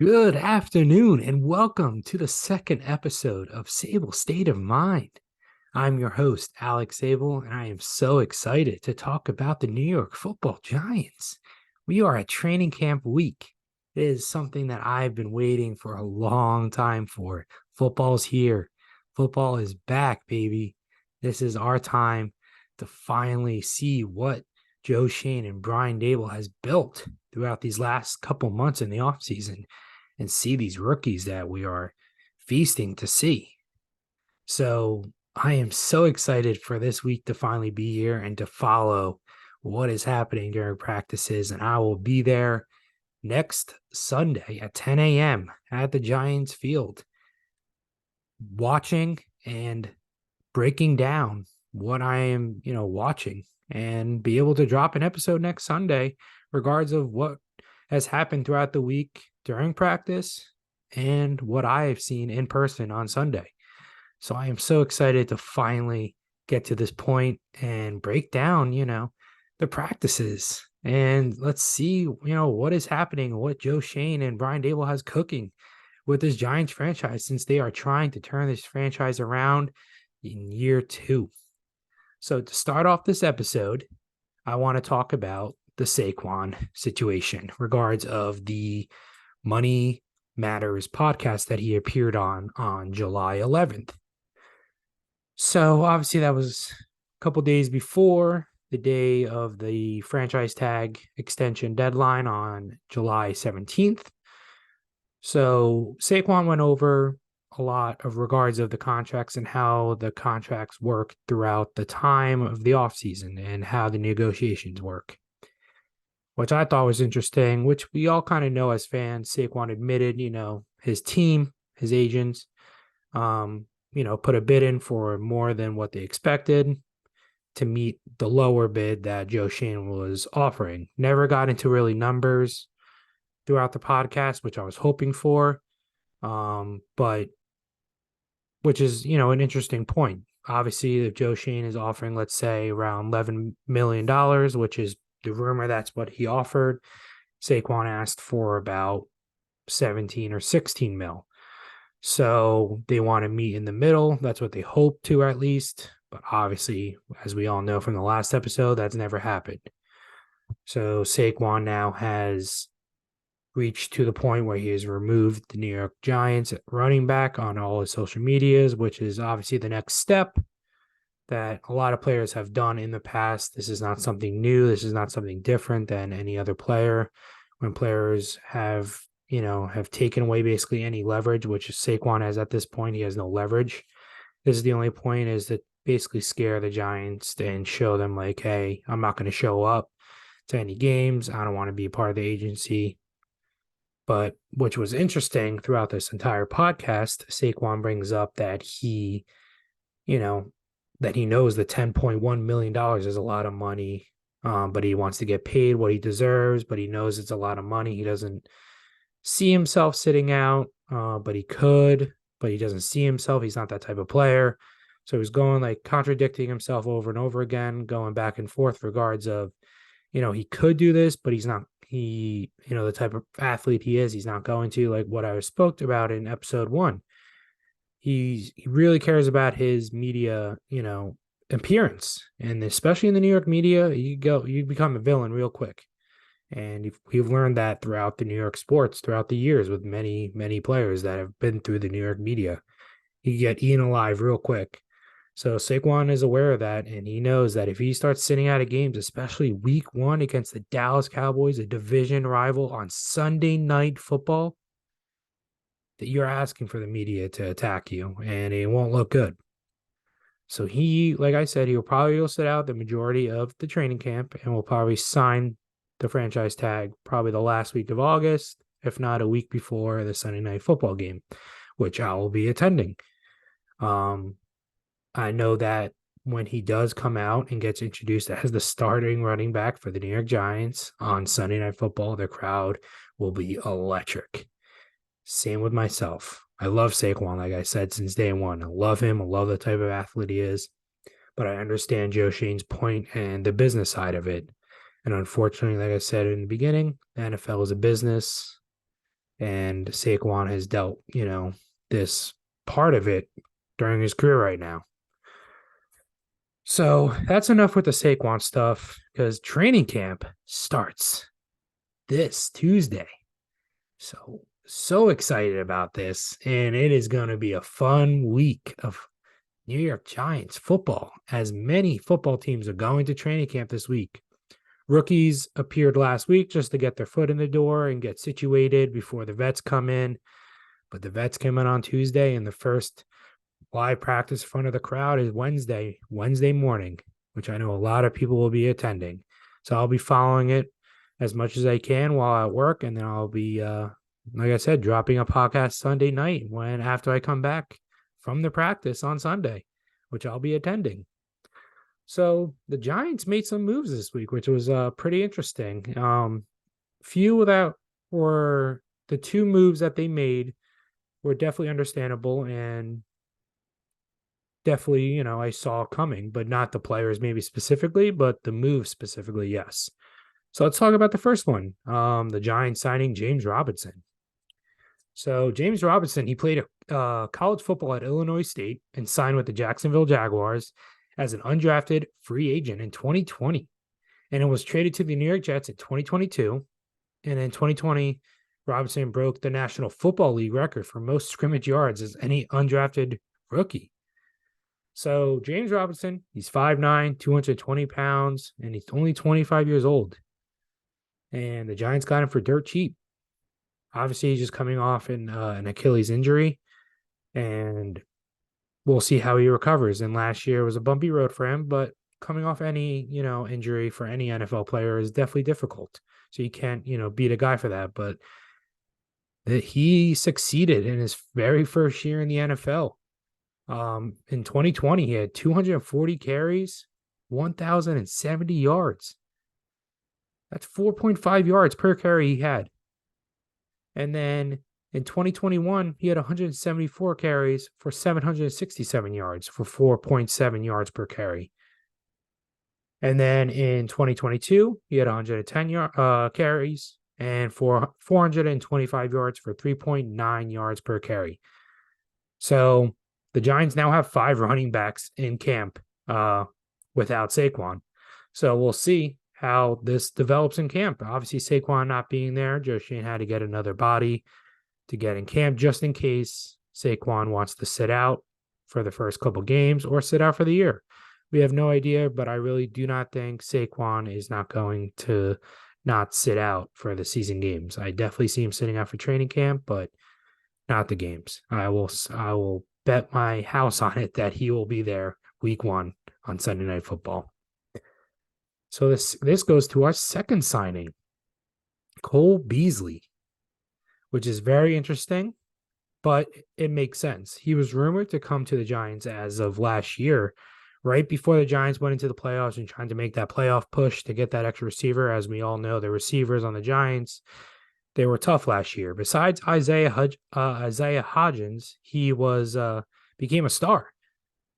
Good afternoon, and welcome to the second episode of Sable State of Mind. I'm your host, Alex Sable, and I am so excited to talk about the New York Football Giants. We are at training camp week. It is something that I've been waiting for a long time for. Football's here. Football is back, baby. This is our time to finally see what Joe Shane and Brian Dable has built throughout these last couple months in the offseason and see these rookies that we are feasting to see. So I am so excited for this week to finally be here and to follow what is happening during practices. And I will be there next Sunday at 10 a.m. at the Giants field, watching and breaking down what I am, watching, and be able to drop an episode next Sunday, regards of what has happened throughout the week during practice and what I have seen in person on Sunday. So I am so excited to finally get to this point and break down, the practices. And let's see, what is happening, what Joe Shane and Brian Dable has cooking with this Giants franchise, since they are trying to turn this franchise around in year two. So to start off this episode, I want to talk about the Saquon situation, regards of the Money Matters podcast that he appeared on July 11th. So obviously that was a couple days before the day of the franchise tag extension deadline on July 17th. So Saquon went over a lot of regards of the contracts and how the contracts work throughout the time of the offseason and how the negotiations work, which I thought was interesting, which we all kind of know as fans. Saquon admitted, his team, his agents, put a bid in for more than what they expected to meet the lower bid that Joe Shane was offering. Never got into really numbers throughout the podcast, which I was hoping for. But which is, an interesting point. Obviously, if Joe Shane is offering, let's say, around $11 million, which is the rumor that's what he offered, Saquon asked for about 17 or 16 mil. So they want to meet in the middle. That's what they hope to, at least. But obviously, as we all know from the last episode, that's never happened. So Saquon now has reached to the point where he has removed the New York Giants running back on all his social medias, which is obviously the next step that a lot of players have done in the past. This is not something new. This is not something different than any other player. When players have taken away basically any leverage, which Saquon has at this point, he has no leverage. This is the only point, is to basically scare the Giants and show them like, hey, I'm not going to show up to any games. I don't want to be a part of the agency. But which was interesting throughout this entire podcast, Saquon brings up that he knows that $10.1 million is a lot of money, but he wants to get paid what he deserves, but he knows it's a lot of money. He doesn't see himself sitting out, but he could, but he doesn't see himself. He's not that type of player. So he's going like contradicting himself over and over again, going back and forth regards of, he could do this, but he's not. He, the type of athlete he is, he's not going to, like what I spoke about in episode 1. He really cares about his media, appearance, and especially in the New York media, you become a villain real quick. And we've learned that throughout the New York sports, throughout the years, with many, many players that have been through the New York media. You get eaten alive real quick. So Saquon is aware of that, and he knows that if he starts sitting out of games, especially week 1 against the Dallas Cowboys, a division rival on Sunday Night Football, that you're asking for the media to attack you, and it won't look good. So he, like I said, he'll probably sit out the majority of the training camp and will probably sign the franchise tag probably the last week of August, if not a week before the Sunday Night Football game, which I will be attending. I know that when he does come out and gets introduced as the starting running back for the New York Giants on Sunday Night Football, the crowd will be electric. Same with myself. I love Saquon, like I said, since day one. I love him. I love the type of athlete he is. But I understand Joe Shane's point and the business side of it. And unfortunately, like I said in the beginning, the NFL is a business. And Saquon has dealt, this part of it during his career right now. So that's enough with the Saquon stuff because training camp starts this Tuesday. So excited about this. And it is going to be a fun week of New York Giants football, as many football teams are going to training camp this week. Rookies appeared last week just to get their foot in the door and get situated before the vets come in. But the vets came in on Tuesday, and the first live practice in front of the crowd is Wednesday morning, which I know a lot of people will be attending. So I'll be following it as much as I can while at work, and then I'll be, like I said, dropping a podcast Sunday night after I come back from the practice on Sunday, which I'll be attending. So the Giants made some moves this week, which was pretty interesting. Few that were the two moves that they made were definitely understandable and definitely, I saw coming, but not the players maybe specifically, but the move specifically, yes. So let's talk about the first one. The Giants signing James Robinson. So James Robinson, he played college football at Illinois State and signed with the Jacksonville Jaguars as an undrafted free agent in 2020. And it was traded to the New York Jets in 2022. And in 2020, Robinson broke the National Football League record for most scrimmage yards as any undrafted rookie. So James Robinson, he's 5'9", 220 pounds, and he's only 25 years old. And the Giants got him for dirt cheap. Obviously, he's just coming off an Achilles injury, and we'll see how he recovers. And last year was a bumpy road for him, but coming off any, injury for any NFL player is definitely difficult. So you can't, beat a guy for that. But he succeeded in his very first year in the NFL. In 2020, he had 240 carries, 1,070 yards. That's 4.5 yards per carry he had. And then in 2021, he had 174 carries for 767 yards for 4.7 yards per carry. And then in 2022, he had 110 carries and for 425 yards for 3.9 yards per carry. So the Giants now have 5 running backs in camp without Saquon. So we'll see how this develops in camp. Obviously, Saquon not being there, Joe Schoen had to get another body to get in camp just in case Saquon wants to sit out for the first couple games or sit out for the year. We have no idea, but I really do not think Saquon is not going to not sit out for the season games. I definitely see him sitting out for training camp, but not the games. I will bet my house on it that he will be there week 1 on Sunday Night Football. So this goes to our second signing, Cole Beasley, which is very interesting, but it makes sense. He was rumored to come to the Giants as of last year, right before the Giants went into the playoffs and trying to make that playoff push to get that extra receiver. As we all know, the receivers on the Giants, they were tough last year. Besides Isaiah Hodgins, he became a star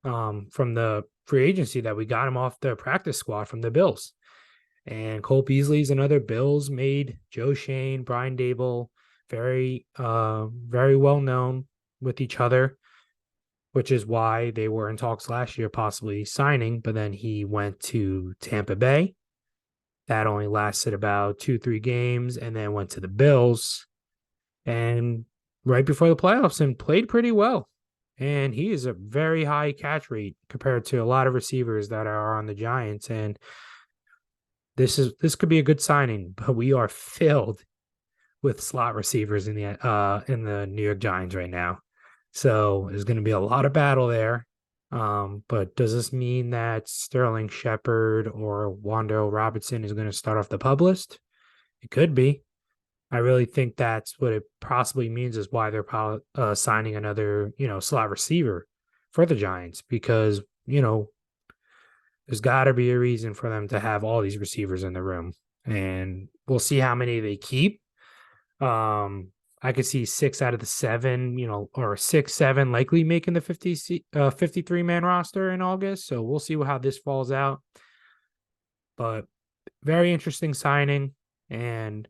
from the free agency that we got him off the practice squad from the Bills. And Cole Beasley's another Bills made. Joe Schoen, Brian Daboll, very well known with each other, which is why they were in talks last year, possibly signing. But then he went to Tampa Bay. That only lasted about 2-3 games, and then went to the Bills. And right before the playoffs, and played pretty well. And he is a very high catch rate compared to a lot of receivers that are on the Giants. And this could be a good signing, but we are filled with slot receivers in the New York Giants right now. So there's going to be a lot of battle there. But does this mean that Sterling Shepard or Wan'Dale Robinson is going to start off the PUP list? It could be. I really think that's what it possibly means, is why they're signing another, slot receiver for the Giants, because, there's got to be a reason for them to have all these receivers in the room, and we'll see how many they keep. I could see 6 out of the 7, or 6, 7 likely making the 53-man roster in August. So we'll see how this falls out. But very interesting signing, and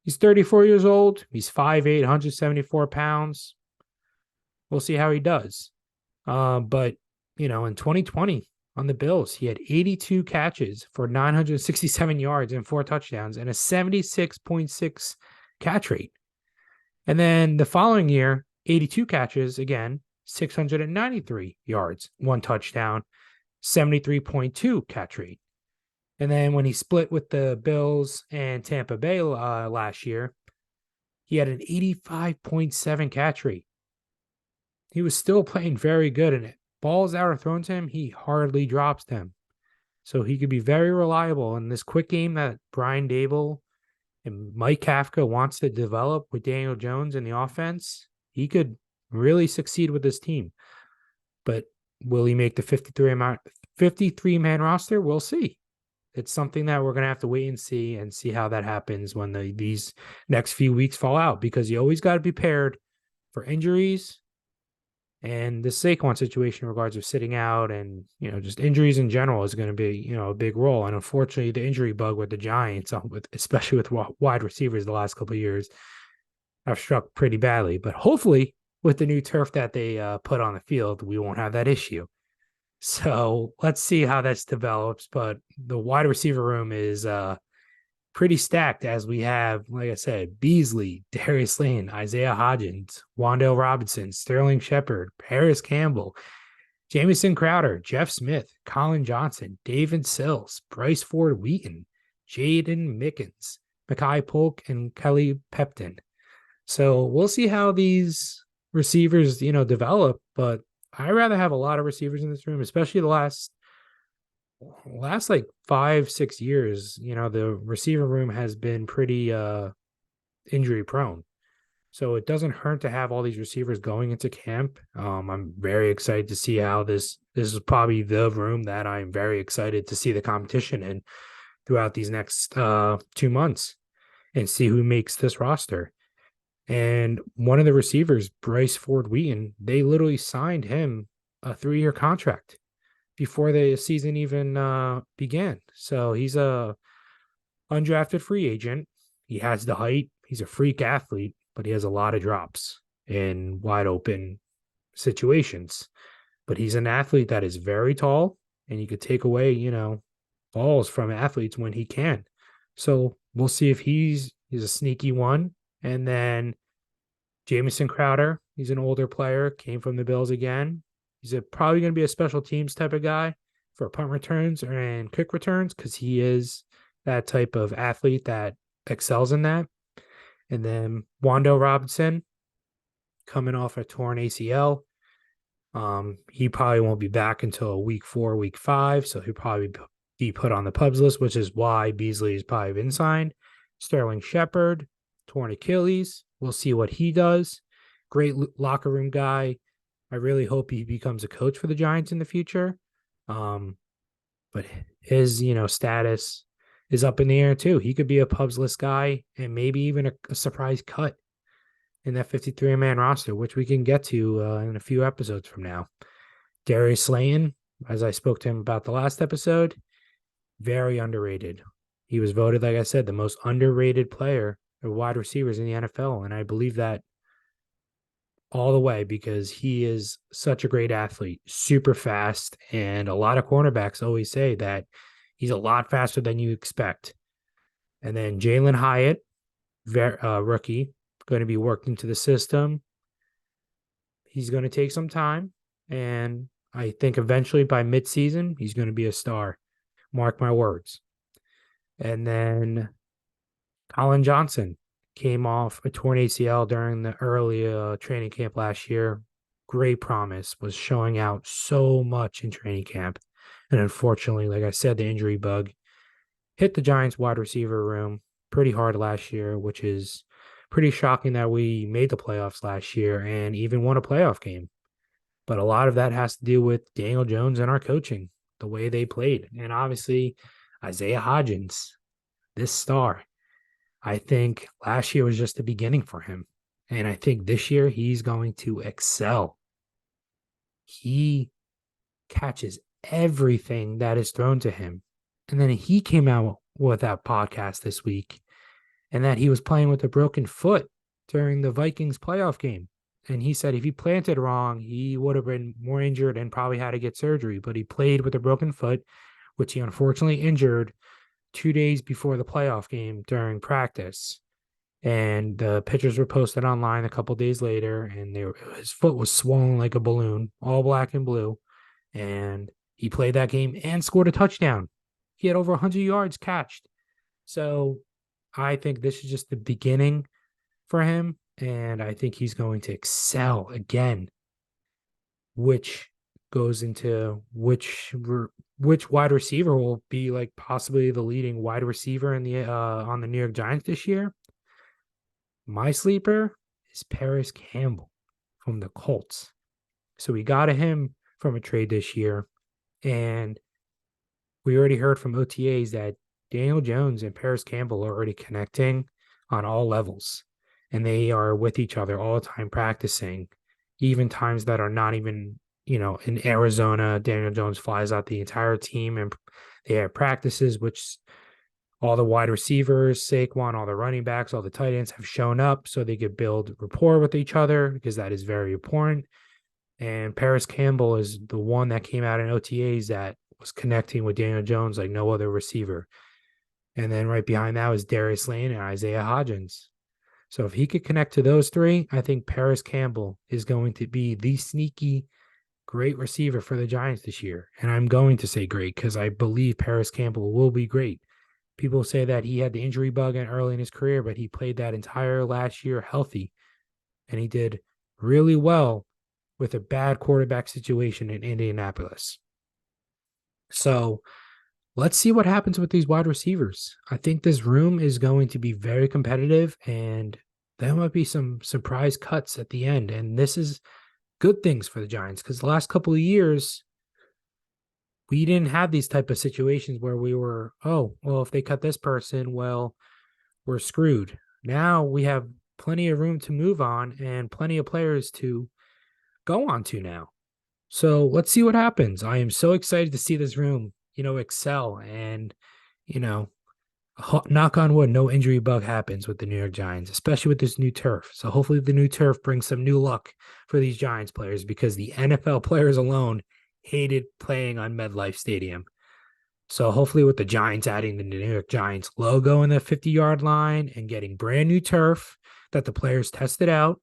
He's 34 years old. He's 5'8", 174 pounds. We'll see how he does. But, in 2020 on the Bills, he had 82 catches for 967 yards and 4 touchdowns and a 76.6 catch rate. And then the following year, 82 catches again, 693 yards, 1 touchdown, 73.2 catch rate. And then when he split with the Bills and Tampa Bay last year, he had an 85.7 catch rate. He was still playing very good in it. Balls that are thrown to him, he hardly drops them. So he could be very reliable in this quick game that Brian Dable and Mike Kafka wants to develop with Daniel Jones in the offense. He could really succeed with this team. But will he make the 53-man roster? We'll see. It's something that we're going to have to wait and see how that happens when these next few weeks fall out, because you always got to be prepared for injuries. And the Saquon situation in regards of sitting out and, just injuries in general is going to be, a big role. And unfortunately, the injury bug with the Giants, especially with wide receivers the last couple of years, have struck pretty badly. But hopefully with the new turf that they put on the field, we won't have that issue. So let's see how this develops. But the wide receiver room is pretty stacked, as we have, like I said, Beasley, Darius Slayton, Isaiah Hodgins, Wan'Dale Robinson, Sterling Shepard, Paris Campbell, Jamison Crowder, Jeff Smith, Colin Johnson, David Sills, Bryce Ford Wheaton, Jaden Mickens, Mekhi Polk, and Kelly Pepton. So we'll see how these receivers, develop. But I'd rather have a lot of receivers in this room, especially the last like 5-6 years. The receiver room has been pretty injury prone, so it doesn't hurt to have all these receivers going into camp. I'm very excited to see how this is probably the room that I'm very excited to see the competition in throughout these next 2 months and see who makes this roster. And one of the receivers, Bryce Ford Wheaton, they literally signed him a 3-year contract before the season even began. So he's a undrafted free agent. He has the height. He's a freak athlete, but he has a lot of drops in wide open situations. But he's an athlete that is very tall, and you could take away, balls from athletes when he can. So we'll see if he's a sneaky one. And then Jamison Crowder, he's an older player, came from the Bills again. He's probably going to be a special teams type of guy for punt returns and kick returns, because he is that type of athlete that excels in that. And then Wan'Dale Robinson, coming off a torn ACL. He probably won't be back until week 4, week 5. So he'll probably be put on the pubs list, which is why Beasley has probably been signed. Sterling Shepard, torn Achilles. We'll see what he does. Great locker room guy. I really hope he becomes a coach for the Giants in the future. But his, status is up in the air too. He could be a pubs list guy and maybe even a surprise cut in that 53-man roster, which we can get to in a few episodes from now. Darius Slayton, as I spoke to him about the last episode, very underrated. He was voted, like I said, the most underrated player of wide receivers in the NFL. And I believe that all the way, because he is such a great athlete, super fast. And a lot of cornerbacks always say that he's a lot faster than you expect. And then Jalen Hyatt, rookie, going to be worked into the system. He's going to take some time. And I think eventually by midseason, he's going to be a star. Mark my words. And then Colin Johnson came off a torn ACL during the early training camp last year. Great promise, was showing out so much in training camp. And unfortunately, like I said, the injury bug hit the Giants wide receiver room pretty hard last year, which is pretty shocking that we made the playoffs last year and even won a playoff game. But a lot of that has to do with Daniel Jones and our coaching, the way they played. And obviously, Isaiah Hodgins, this star. I think last year was just the beginning for him. And I think this year he's going to excel. He catches everything that is thrown to him. And then he came out with that podcast this week and that he was playing with a broken foot during the Vikings playoff game. And he said if he planted wrong, he would have been more injured and probably had to get surgery. But he played with a broken foot, which he unfortunately injured 2 days before the playoff game during practice. And the pictures were posted online a couple days later, and his foot was swollen like a balloon, all black and blue. And he played that game and scored a touchdown. He had over 100 yards catched. So I think this is just the beginning for him, and I think he's going to excel again, which goes into which wide receiver will be like possibly the leading wide receiver in the on the New York Giants this year. My sleeper is Paris Campbell from the Colts. So we got him from a trade this year, and we already heard from OTAs that Daniel Jones and Paris Campbell are already connecting on all levels, and they are with each other all the time practicing, even times that are not even, in Arizona. Daniel Jones flies out the entire team, and they have practices, which all the wide receivers, Saquon, all the running backs, all the tight ends have shown up so they could build rapport with each other, because that is very important. And Paris Campbell is the one that came out in OTAs that was connecting with Daniel Jones like no other receiver. And then right behind that was Darius Lane and Isaiah Hodgins. So if he could connect to those three, I think Paris Campbell is going to be the sneaky great receiver for the Giants this year. And I'm going to say great because I believe Paris Campbell will be great. People say that he had the injury bug early in his career, but he played that entire last year healthy. And he did really well with a bad quarterback situation in Indianapolis. So let's see what happens with these wide receivers. I think this room is going to be very competitive, and there might be some surprise cuts at the end. And this is good things for the Giants, because the last couple of years, we didn't have these type of situations where we were, oh, well, if they cut this person, well, we're screwed. Now we have plenty of room to move on and plenty of players to go on to now. So let's see what happens. I am so excited to see this room, excel, and, knock on wood, no injury bug happens with the New York Giants, especially with this new turf. So hopefully the new turf brings some new luck for these Giants players, because the NFL players alone hated playing on MetLife Stadium. So hopefully with the Giants adding the New York Giants logo in the 50-yard line and getting brand new turf that the players tested out,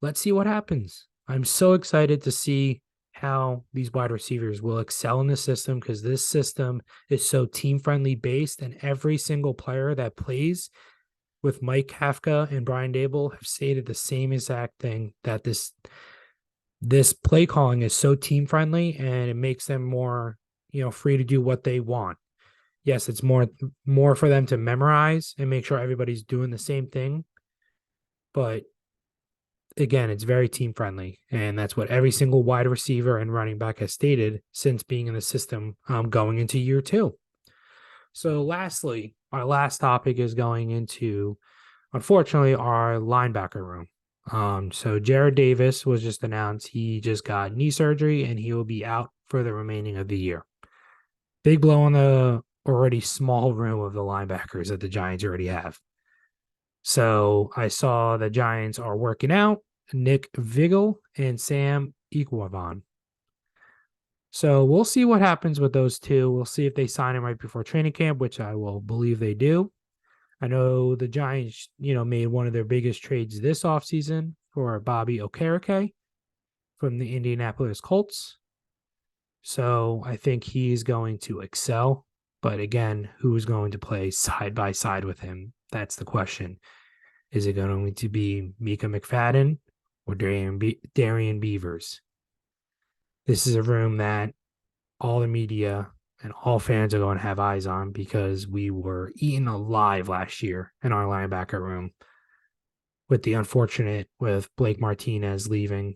let's see what happens. I'm so excited to see how these wide receivers will excel in the system, because this system is so team-friendly based, and every single player that plays with Mike Kafka and Brian Dable have stated the same exact thing, that this play calling is so team-friendly and it makes them more, free to do what they want. Yes, it's more for them to memorize and make sure everybody's doing the same thing, but again, it's very team friendly, and that's what every single wide receiver and running back has stated since being in the system going into year 2. So lastly, our last topic is going into, unfortunately, our linebacker room. So Jared Davis was just announced. He just got knee surgery, and he will be out for the remaining of the year. Big blow on the already small room of the linebackers that the Giants already have. So I saw the Giants are working out Nick Vigil and Sam Equavon. So we'll see what happens with those two. We'll see if they sign him right before training camp, which I will believe they do. I know the Giants, made one of their biggest trades this offseason for Bobby Okereke from the Indianapolis Colts. So I think he's going to excel. But again, who's going to play side by side with him? That's the question. Is it going to be Mika McFadden or Darian Beavers? This is a room that all the media and all fans are going to have eyes on, because we were eaten alive last year in our linebacker room with the unfortunate with Blake Martinez leaving,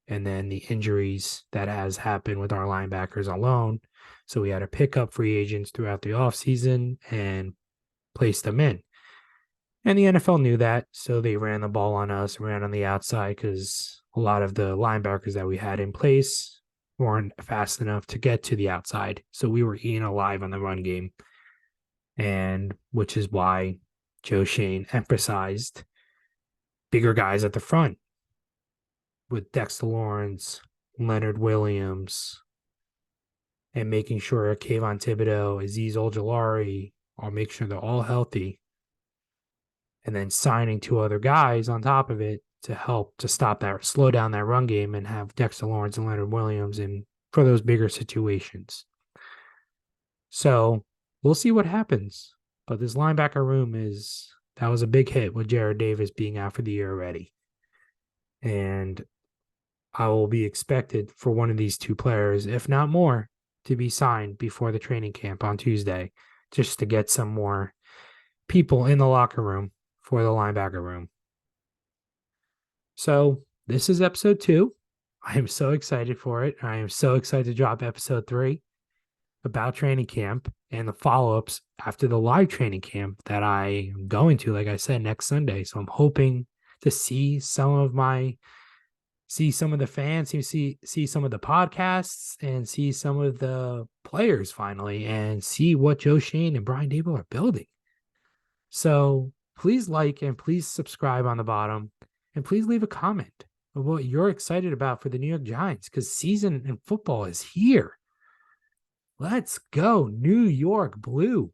and then the injuries that has happened with our linebackers alone. So we had to pick up free agents throughout the offseason and place them in. And the NFL knew that, so they ran the ball on us, ran on the outside, because a lot of the linebackers that we had in place weren't fast enough to get to the outside. So we were eating alive on the run game, and which is why Joe Shane emphasized bigger guys at the front with Dexter Lawrence, Leonard Williams, and making sure Kayvon Thibodeau, Azeez Ojulari, I'll make sure they're all healthy. And then signing two other guys on top of it to help to stop that, slow down that run game and have Dexter Lawrence and Leonard Williams in for those bigger situations. So we'll see what happens. But this linebacker room that was a big hit with Jared Davis being out for the year already. And I will be expected for one of these two players, if not more, to be signed before the training camp on Tuesday, just to get some more people in the locker room for the linebacker room. So this is episode 2. I am so excited for it. I am so excited to drop episode 3 about training camp and the follow-ups after the live training camp that I am going to, like I said, next Sunday. So I'm hoping to see some of the fans, see some of the podcasts, and see some of the players finally, and see what Joe Shane and Brian Daboll are building. So please like and please subscribe on the bottom, and please leave a comment of what you're excited about for the New York Giants, because season in football is here. Let's go, New York Blue.